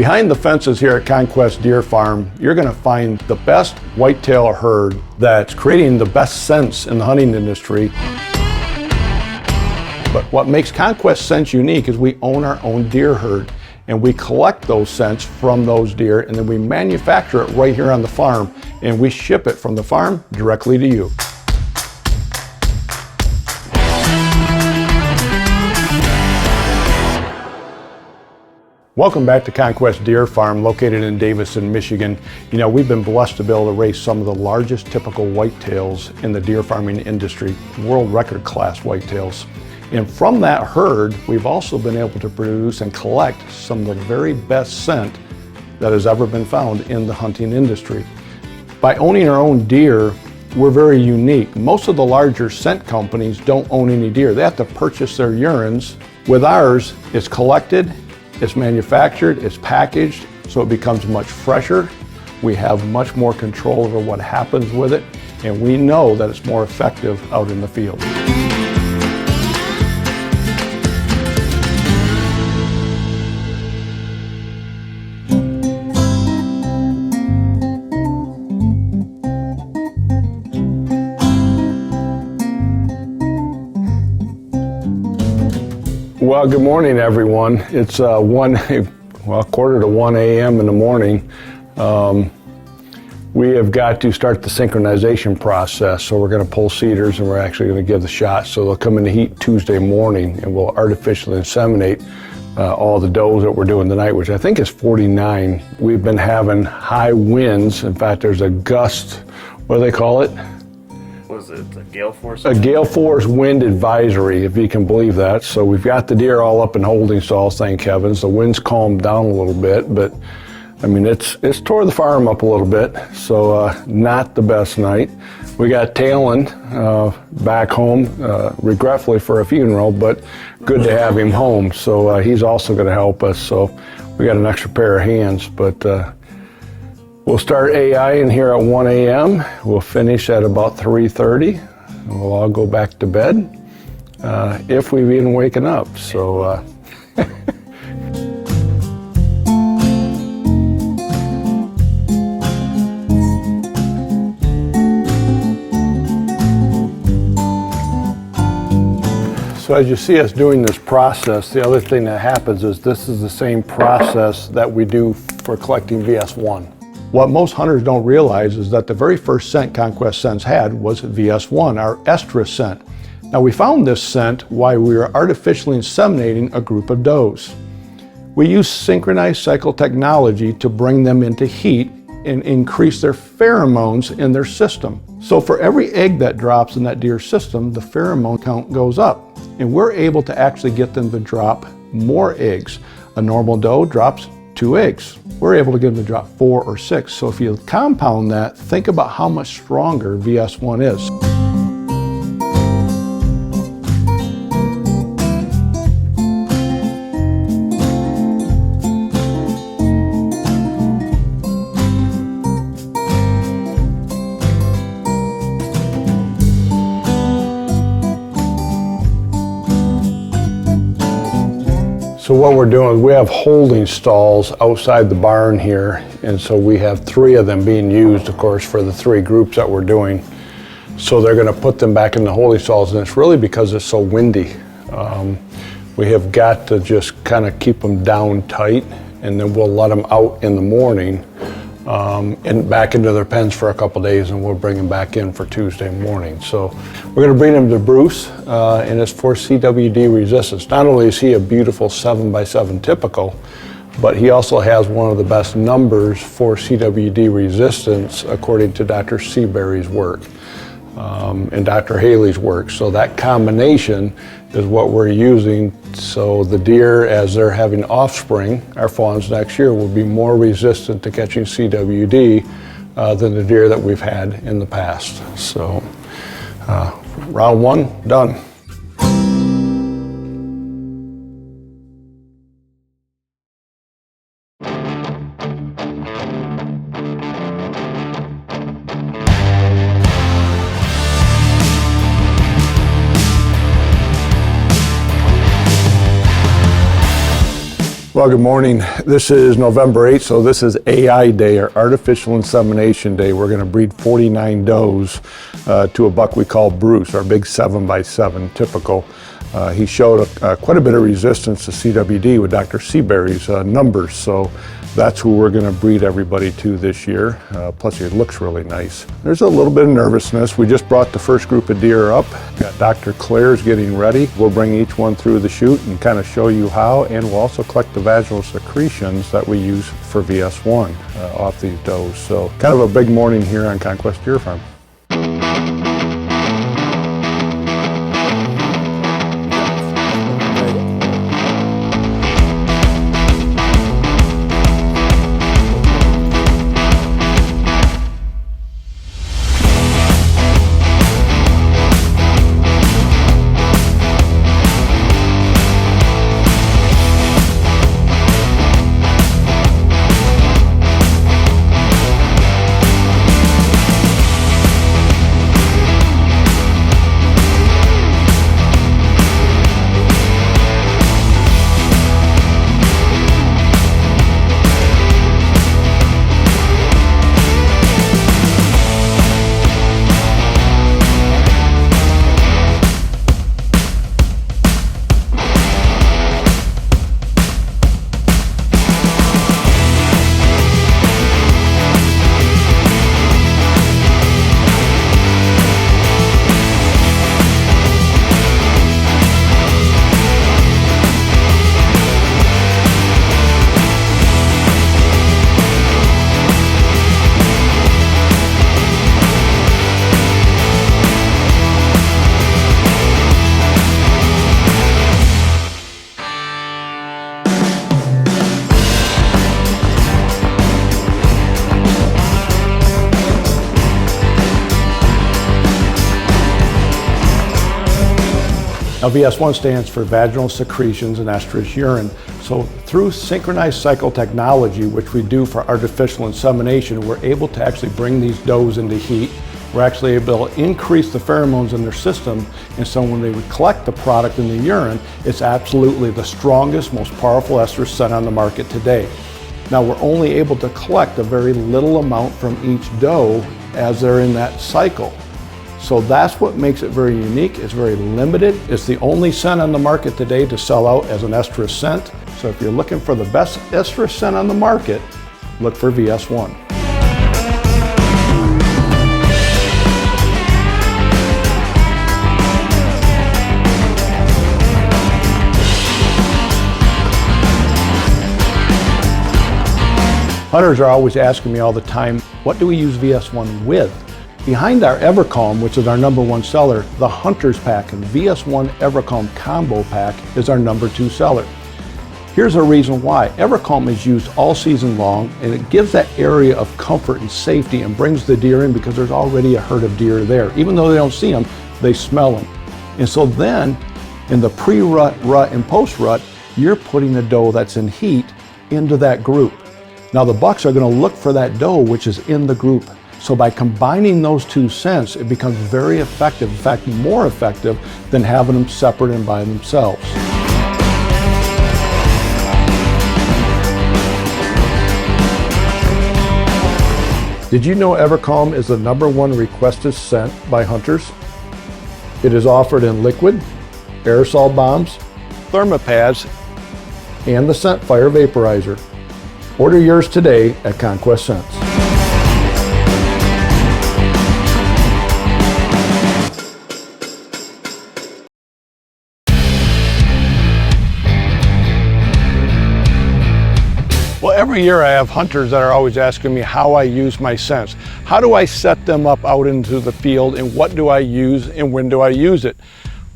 Behind the fences here at ConQuest Deer Farm, you're going to find the best whitetail herd that's creating the best scents in the hunting industry. But what makes ConQuest Scent unique is we own our own deer herd, and we collect those scents from those deer, and then we manufacture it right here on the farm, and we ship it from the farm directly to you. Welcome back to ConQuest Deer Farm, located in Davison, Michigan. You know, we've been blessed to be able to raise some of the largest typical whitetails in the deer farming industry, world record class whitetails. And from that herd, we've also been able to produce and collect some of the very best scent that has ever been found in the hunting industry. By owning our own deer, we're very unique. Most of the larger scent companies don't own any deer. They have to purchase their urines. With ours, it's collected, it's manufactured, it's packaged, so it becomes much fresher. We have much more control over what happens with it, and we know that it's more effective out in the field. Well, good morning, everyone. It's quarter to 1 a.m. in the morning. We have got to start the synchronization process. So we're going to pull cedars, and we're actually going to give the shot. So they'll come into heat Tuesday morning, and we'll artificially inseminate all the does that we're doing tonight, which I think is 49. We've been having high winds. In fact, there's a gust, what do they call it? Was it a gale force? A gale force wind advisory, if you can believe that. So we've got the deer all up in holding stalls, thank heavens. The wind's calmed down a little bit, but I mean, it's tore the farm up a little bit, so not the best night. We got Talon back home, regretfully for a funeral, but good to have him home. So he's also going to help us. So we got an extra pair of hands, but we'll start AI in here at 1 a.m. We'll finish at about 3:30, and we'll all go back to bed if we've even waken up. So. So as you see us doing this process, the other thing that happens is this is the same process that we do for collecting VS1. What most hunters don't realize is that the very first scent ConQuest Scents had was VS1, our estrus scent. Now we found this scent while we were artificially inseminating a group of does. We use synchronized cycle technology to bring them into heat and increase their pheromones in their system. So for every egg that drops in that deer's system, the pheromone count goes up, and we're able to actually get them to drop more eggs. A normal doe drops 2 eggs. We're able to get them to drop 4 or 6. So if you compound that, think about how much stronger VS1 is. So what we're doing is we have holding stalls outside the barn here, and so we have 3 of them being used, of course, for the 3 groups that we're doing. So they're going to put them back in the holding stalls, and it's really because it's so windy. We have got to just kind of keep them down tight, and then we'll let them out in the morning and back into their pens for a couple days, and we'll bring them back in for Tuesday morning. So we're going to bring them to Bruce, and it's for CWD resistance. Not only is he a beautiful 7x7 typical, but he also has one of the best numbers for CWD resistance according to Dr. Seabury's work and Dr. Haley's work. So that combination is what we're using. So the deer, as they're having offspring, our fawns next year, will be more resistant to catching CWD than the deer that we've had in the past. So round 1, done. Well, good morning. This is November 8th, so this is AI Day, or Artificial Insemination Day. We're going to breed 49 does to a buck we call Bruce, our big 7x7 typical. He showed quite a bit of resistance to CWD with Dr. Seabury's numbers, so that's who we're going to breed everybody to this year. Plus, he looks really nice. There's a little bit of nervousness. We just brought the first group of deer up. Got Dr. Claire's getting ready. We'll bring each one through the chute and kind of show you how, and we'll also collect the vaginal secretions that we use for VS1 off these does. So kind of a big morning here on ConQuest Deer Farm. Now, VS1 stands for vaginal secretions and estrus urine. So through synchronized cycle technology, which we do for artificial insemination, we're able to actually bring these does into heat. We're actually able to increase the pheromones in their system, and so when they would collect the product in the urine, it's absolutely the strongest, most powerful estrus scent on the market today. Now, we're only able to collect a very little amount from each doe as they're in that cycle. So that's what makes it very unique. It's very limited. It's the only scent on the market today to sell out as an estrus scent. So if you're looking for the best estrus scent on the market, look for VS1. Hunters are always asking me all the time, what do we use VS1 with? Behind our Evercalm, which is our #1 seller, the Hunter's Pack and VS1 Evercalm Combo Pack is our #2 seller. Here's a reason why. Evercalm is used all season long, and it gives that area of comfort and safety and brings the deer in because there's already a herd of deer there. Even though they don't see them, they smell them. And so then, in the pre-rut, rut, and post-rut, you're putting a doe that's in heat into that group. Now the bucks are going to look for that doe which is in the group. So by combining those two scents, it becomes very effective, in fact, more effective than having them separate and by themselves. Did you know Evercalm is the #1 requested scent by hunters? It is offered in liquid, aerosol bombs, thermopads, and the Scent Fire Vaporizer. Order yours today at ConQuest Scents. Well, every year I have hunters that are always asking me how I use my scents. How do I set them up out into the field, and what do I use and when do I use it?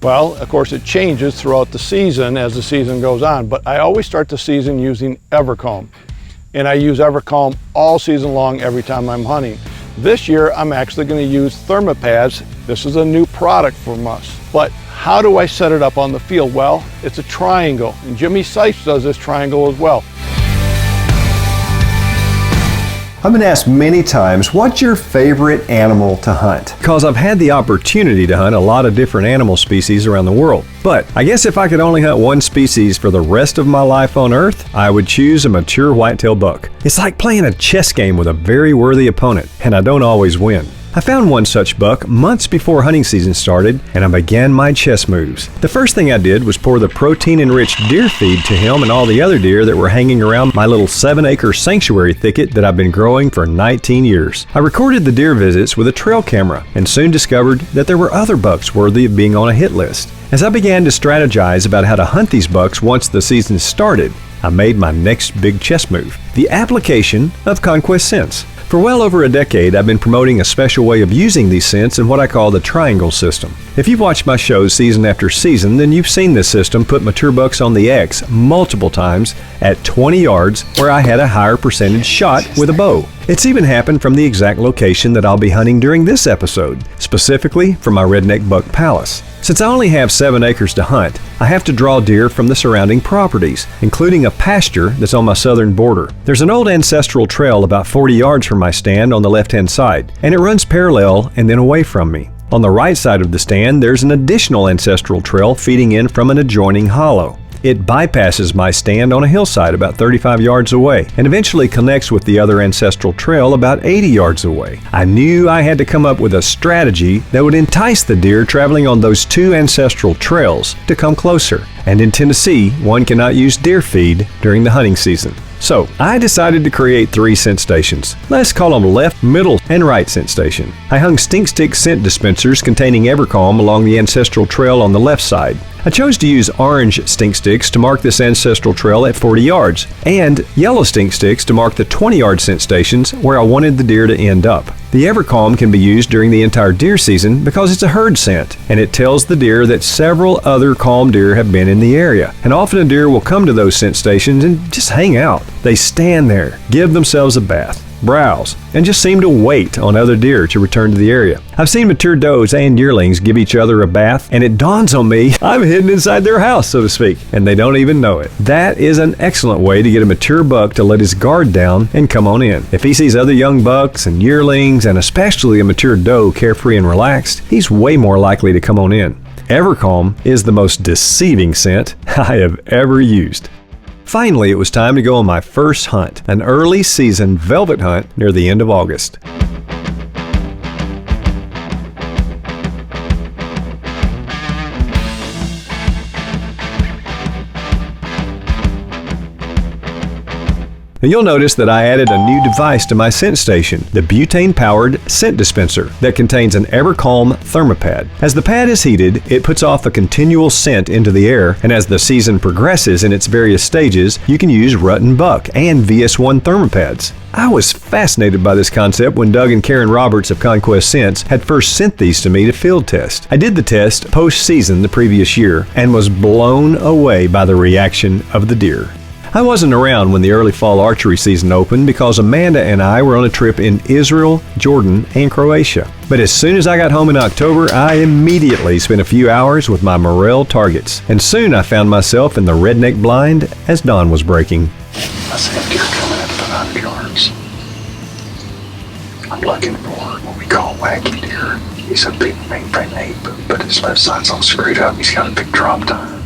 Well, of course it changes throughout the season as the season goes on, but I always start the season using Evercalm. And I use Evercalm all season long every time I'm hunting. This year I'm actually going to use thermopads. This is a new product from us. But how do I set it up on the field? Well, it's a triangle, and Jimmy Sipes does this triangle as well. I've been asked many times, what's your favorite animal to hunt? Because I've had the opportunity to hunt a lot of different animal species around the world. But I guess if I could only hunt one species for the rest of my life on Earth, I would choose a mature whitetail buck. It's like playing a chess game with a very worthy opponent, and I don't always win. I found one such buck months before hunting season started, and I began my chess moves. The first thing I did was pour the protein-enriched deer feed to him and all the other deer that were hanging around my little 7-acre sanctuary thicket that I've been growing for 19 years. I recorded the deer visits with a trail camera and soon discovered that there were other bucks worthy of being on a hit list. As I began to strategize about how to hunt these bucks once the season started, I made my next big chess move, the application of ConQuest Scents. For well over a decade, I've been promoting a special way of using these scents in what I call the triangle system. If you've watched my shows season after season, then you've seen this system put mature bucks on the X multiple times at 20 yards where I had a higher percentage shot with a bow. It's even happened from the exact location that I'll be hunting during this episode, specifically from my Redneck Buck Palace. Since I only have 7 acres to hunt, I have to draw deer from the surrounding properties, including a pasture that's on my southern border. There's an old ancestral trail about 40 yards from my stand on the left-hand side, and it runs parallel and then away from me. On the right side of the stand, there's an additional ancestral trail feeding in from an adjoining hollow. It bypasses my stand on a hillside about 35 yards away and eventually connects with the other ancestral trail about 80 yards away. I knew I had to come up with a strategy that would entice the deer traveling on those two ancestral trails to come closer. And in Tennessee, one cannot use deer feed during the hunting season. So, I decided to create 3 scent stations. Let's call them left, middle, and right scent station. I hung stink stick scent dispensers containing Evercalm along the ancestral trail on the left side. I chose to use orange stink sticks to mark this ancestral trail at 40 yards, and yellow stink sticks to mark the 20-yard scent stations where I wanted the deer to end up. The Evercalm can be used during the entire deer season because it's a herd scent, and it tells the deer that several other calm deer have been in the area. And often a deer will come to those scent stations and just hang out. They stand there, give themselves a bath, browse, and just seem to wait on other deer to return to the area. I've seen mature does and yearlings give each other a bath, and it dawns on me I'm hidden inside their house, so to speak, and they don't even know it. That is an excellent way to get a mature buck to let his guard down and come on in. If he sees other young bucks and yearlings, and especially a mature doe carefree and relaxed, he's way more likely to come on in. Evercalm is the most deceiving scent I have ever used. Finally, it was time to go on my first hunt, an early season velvet hunt near the end of August. Now you'll notice that I added a new device to my scent station, the butane-powered scent dispenser that contains an Evercalm thermopad. As the pad is heated, it puts off a continual scent into the air, and as the season progresses in its various stages, you can use rut and buck and VS1 thermopads. I was fascinated by this concept when Doug and Karen Roberts of ConQuest Scents had first sent these to me to field test. I did the test post-season the previous year and was blown away by the reaction of the deer. I wasn't around when the early fall archery season opened because Amanda and I were on a trip in Israel, Jordan, and Croatia. But as soon as I got home in October, I immediately spent a few hours with my morel targets, and soon I found myself in the redneck blind as dawn was breaking. I see a deer coming up about 100 yards. I'm looking for what we call wacky deer. He's a big mainframe ape, but his left side's all screwed up. He's got a big drop time.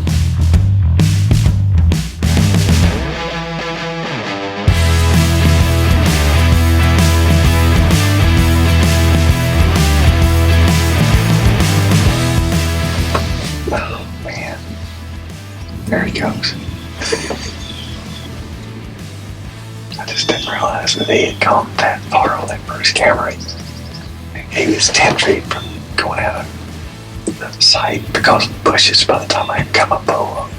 There he comes. I just didn't realize that he had gone that far on that first camera. He was 10 feet from going out of the sight because of the bushes by the time I had come up bow.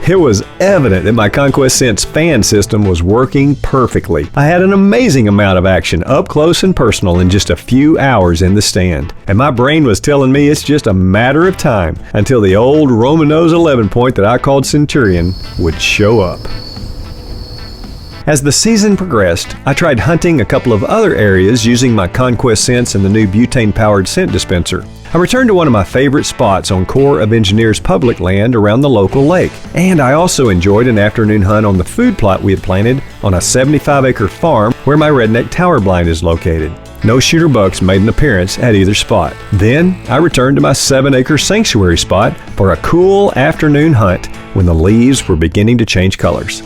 It was evident that my ConQuest Scent's fan system was working perfectly. I had an amazing amount of action up close and personal in just a few hours in the stand. And my brain was telling me it's just a matter of time until the old Roman nose 11 point that I called Centurion would show up. As the season progressed, I tried hunting a couple of other areas using my ConQuest Scents and the new butane-powered scent dispenser. I returned to one of my favorite spots on Corps of Engineers public land around the local lake, and I also enjoyed an afternoon hunt on the food plot we had planted on a 75-acre farm where my redneck tower blind is located. No shooter bucks made an appearance at either spot. Then I returned to my 7-acre sanctuary spot for a cool afternoon hunt when the leaves were beginning to change colors.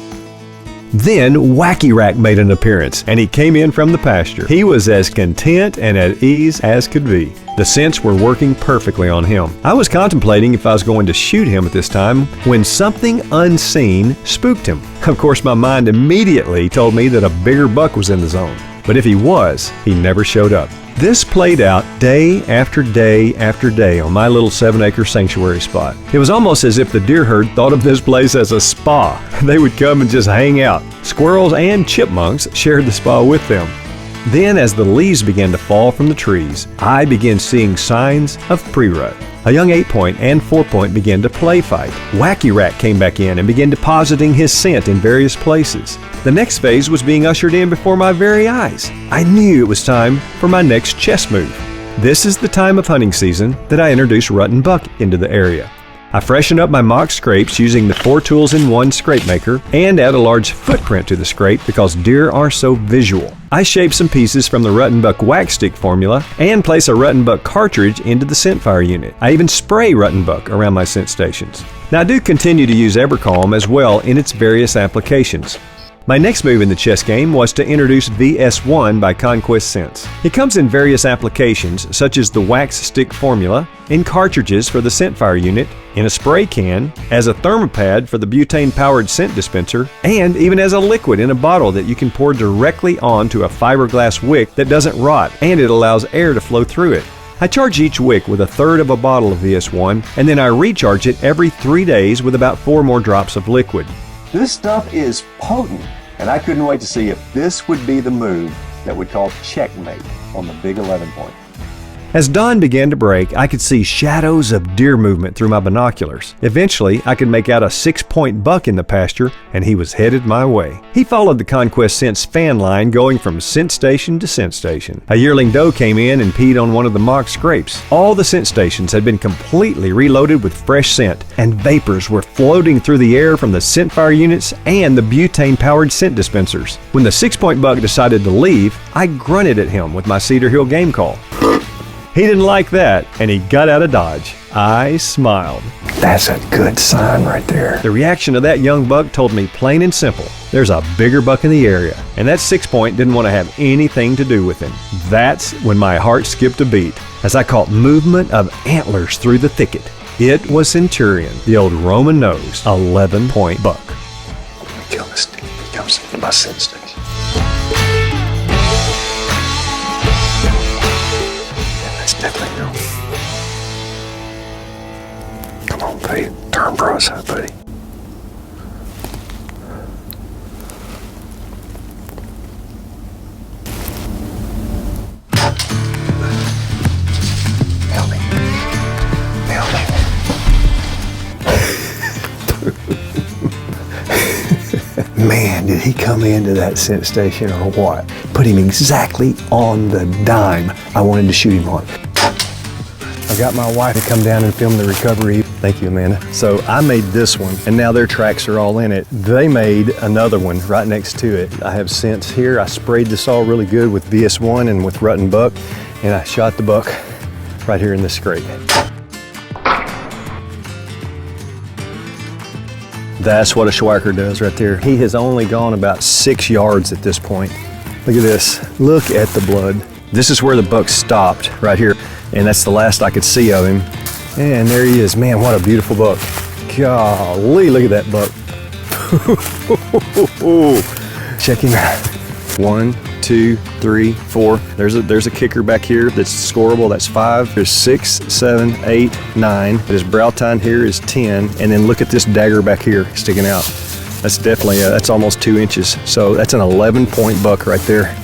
Then Wacky Rack made an appearance, and he came in from the pasture. He was as content and at ease as could be. The scents were working perfectly on him. I was contemplating if I was going to shoot him at this time when something unseen spooked him. Of course, my mind immediately told me that a bigger buck was in the zone. But if he was, he never showed up. This played out day after day after day on my little 7-acre sanctuary spot. It was almost as if the deer herd thought of this place as a spa. They would come and just hang out. Squirrels and chipmunks shared the spa with them. Then, as the leaves began to fall from the trees, I began seeing signs of pre-rut. A young 8-point and 4-point began to play fight. Wacky Rat came back in and began depositing his scent in various places. The next phase was being ushered in before my very eyes. I knew it was time for my next chess move. This is the time of hunting season that I introduce rut and buck into the area. I freshen up my mock scrapes using the 4-tools-in-1 scrape maker and add a large footprint to the scrape because deer are so visual. I shape some pieces from the Rut and Buck wax stick formula and place a Rut and Buck cartridge into the scent fire unit. I even spray Rut and Buck around my scent stations. Now I do continue to use Evercalm as well in its various applications. My next move in the chess game was to introduce VS1 by ConQuest Scent. It comes in various applications such as the wax stick formula, in cartridges for the scent fire unit, in a spray can, as a thermopad for the butane-powered scent dispenser, and even as a liquid in a bottle that you can pour directly onto a fiberglass wick that doesn't rot, and it allows air to flow through it. I charge each wick with 1/3 of a bottle of VS1, and then I recharge it every 3 days with about 4 more drops of liquid. This stuff is potent, and I couldn't wait to see if this would be the move that would call checkmate on the big 11 point. As dawn began to break, I could see shadows of deer movement through my binoculars. Eventually, I could make out a 6-point buck in the pasture, and he was headed my way. He followed the ConQuest Scent's fan line going from scent station to scent station. A yearling doe came in and peed on one of the mock scrapes. All the scent stations had been completely reloaded with fresh scent, and vapors were floating through the air from the scent fire units and the butane-powered scent dispensers. When the 6-point buck decided to leave, I grunted at him with my Cedar Hill game call. He didn't like that, and he got out of Dodge. I smiled. That's a good sign right there. The reaction of that young buck told me plain and simple, there's a bigger buck in the area, and that 6-point didn't want to have anything to do with him. That's when my heart skipped a beat, as I caught movement of antlers through the thicket. It was Centurion, the old Roman-nosed 11-point buck. Kill this thing. He comes into my scent station. Definitely no. Come on, buddy. Turn broadside, buddy. Nail me. Nail me. Man, did he come into that scent station or what? Put him exactly on the dime I wanted to shoot him on. I got my wife to come down and film the recovery. Thank you, Amanda. So I made this one, and now their tracks are all in it. They made another one right next to it. I have scents here. I sprayed this all really good with VS1 and with Rut and Buck, and I shot the buck right here in this scrape. That's what a Schwacker does right there. He has only gone about 6 yards at this point. Look at this. Look at the blood. This is where the buck stopped, right here. And that's the last I could see of him. And there he is. Man, what a beautiful buck. Golly, look at that buck. Check him out. 1, 2, 3, 4. There's a kicker back here that's scoreable. That's 5. There's 6, 7, 8, 9. His brow tine here is 10. And then look at this dagger back here sticking out. That's definitely, that's almost 2 inches. So that's an 11-point buck right there.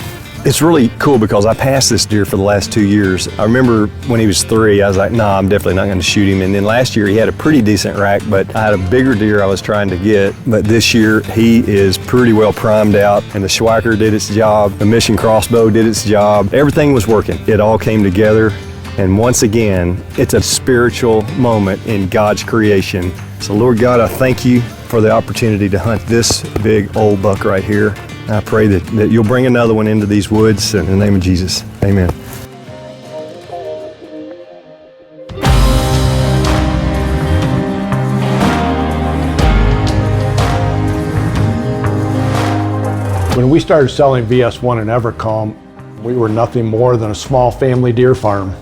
It's really cool because I passed this deer for the last 2 years. I remember when he was 3, I was like, nah, I'm definitely not going to shoot him. And then last year he had a pretty decent rack, but I had a bigger deer I was trying to get. But this year he is pretty well primed out, and the Schweiker did its job. The mission crossbow did its job. Everything was working. It all came together. And once again, it's a spiritual moment in God's creation. So Lord God, I thank you for the opportunity to hunt this big old buck right here. I pray that you'll bring another one into these woods in the name of Jesus. Amen. When we started selling VS1 and Evercalm, we were nothing more than a small family deer farm.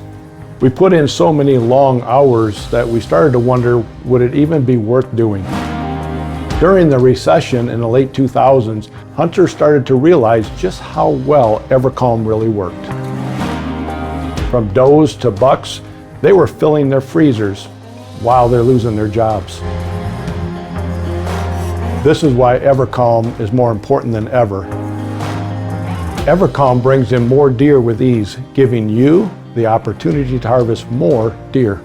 We put in so many long hours that we started to wonder, would it even be worth doing? During the recession in the late 2000s, hunters started to realize just how well Evercalm really worked. From does to bucks, they were filling their freezers while they're losing their jobs. This is why Evercalm is more important than ever. Evercalm brings in more deer with ease, giving you the opportunity to harvest more deer.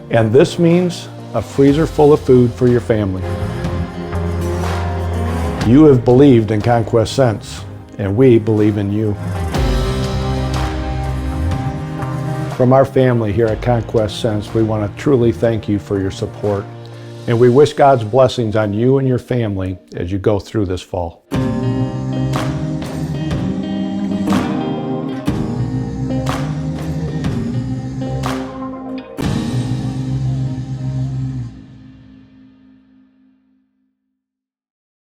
And this means a freezer full of food for your family. You have believed in ConQuest Scents, and we believe in you. From our family here at ConQuest Scents, we want to truly thank you for your support, and we wish God's blessings on you and your family as you go through this fall.